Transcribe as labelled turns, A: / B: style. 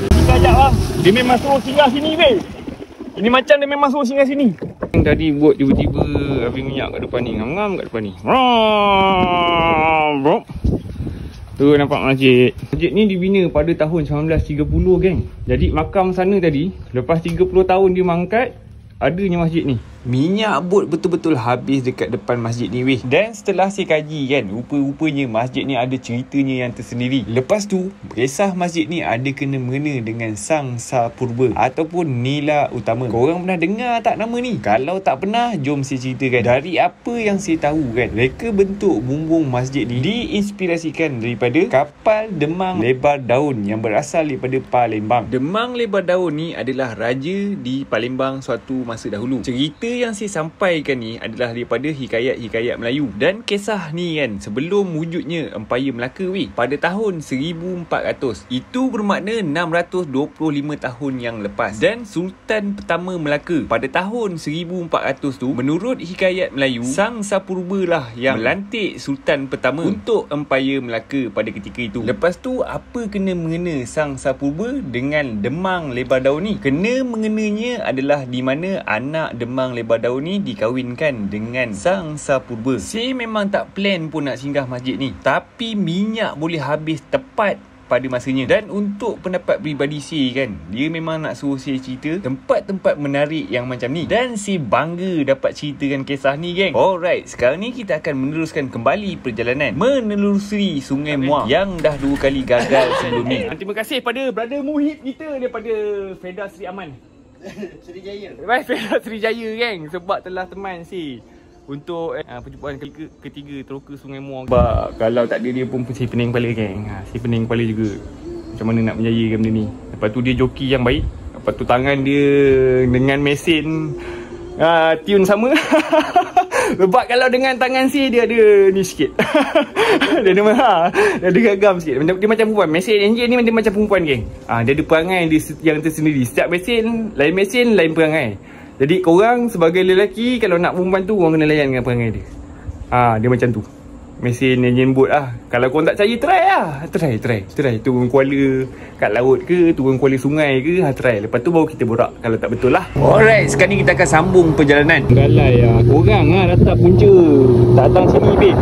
A: Kita ajak bang. Dia memang suruh singgah sini weh. Ini macam dia memang suruh singgah sini. Tadi buat tiba-tiba habis minyak kat depan ni. Ngam-ngam kat depan ni. Bro. Tu nampak masjid. Masjid ni dibina pada tahun 1930 geng. Jadi makam sana tadi, lepas 30 tahun dia mangkat, adanya masjid ni. Minyak bot betul-betul habis dekat depan masjid ni weh. Dan setelah saya kaji kan, rupa-rupanya masjid ni ada ceritanya yang tersendiri. Lepas tu, kisah masjid ni ada kena-mengena dengan Sang Sa Purba ataupun Nila Utama. Korang pernah dengar tak nama ni? Kalau tak pernah, jom saya ceritakan. Dari apa yang saya tahu kan, reka bentuk bumbung masjid ni diinspirasikan daripada kapal Demang Lebar Daun yang berasal daripada Palembang. Demang Lebar Daun ni adalah raja di Palembang suatu masa dahulu. Cerita yang saya sampaikan ni adalah daripada hikayat-hikayat Melayu. Dan kisah ni kan, sebelum wujudnya Empayar Melaka weh, pada tahun 1400. Itu bermakna 625 tahun yang lepas. Dan Sultan pertama Melaka pada tahun 1400 tu, menurut hikayat Melayu, Sang Sa Purba lah yang melantik Sultan pertama untuk Empayar Melaka pada ketika itu. Lepas tu, apa kena mengena Sang Sa Purba dengan Demang Lebar Daun ni? Kena mengenanya adalah di mana anak Demang Lebar Daun ni dikahwinkan dengan Sang Sa Purba. Saya memang tak plan pun nak singgah masjid ni, tapi minyak boleh habis tepat pada masanya. Dan untuk pendapat peribadi saya kan, dia memang nak suruh saya cerita tempat-tempat menarik yang macam ni. Dan saya bangga dapat ceritakan kisah ni geng. Alright, sekarang ni kita akan meneruskan kembali perjalanan menelusuri Sungai Muar yang dah 2 kali gagal sebelum ni. Terima kasih pada brother Muhib kita daripada Feda Sri Aman
B: Srijaya.
A: Baik, Feda Srijaya geng, sebab telah teman si untuk perjumpaan ketiga teroka Sungai Muar. Sebab kalau tak ada dia pun saya pening kepala geng. Saya pening kepala juga macam mana nak menjayakan benda ni. Lepas tu dia joki yang baik. Lepas tu tangan dia dengan mesin tune sama. Sebab kalau dengan tangan si dia ada ni sikit. Dia ada gagam sikit. Dia macam perempuan. Mesin enjin ni dia macam perempuan geng. Dia ada perangai dia yang tersendiri. Setiap mesin, lain perangai. Jadi korang sebagai lelaki, kalau nak perempuan tu, korang kena layan dengan perangai dia. Dia macam tu. Mesin enjin boat lah. Kalau korang tak percaya, try lah. Try. Turun kuala kat laut ke, turun kuala sungai ke, try. Lepas tu baru kita borak kalau tak betul lah. Alright, sekarang ni kita akan sambung perjalanan. Galai lah. Korang lah datang punca. Tak datang sini babe.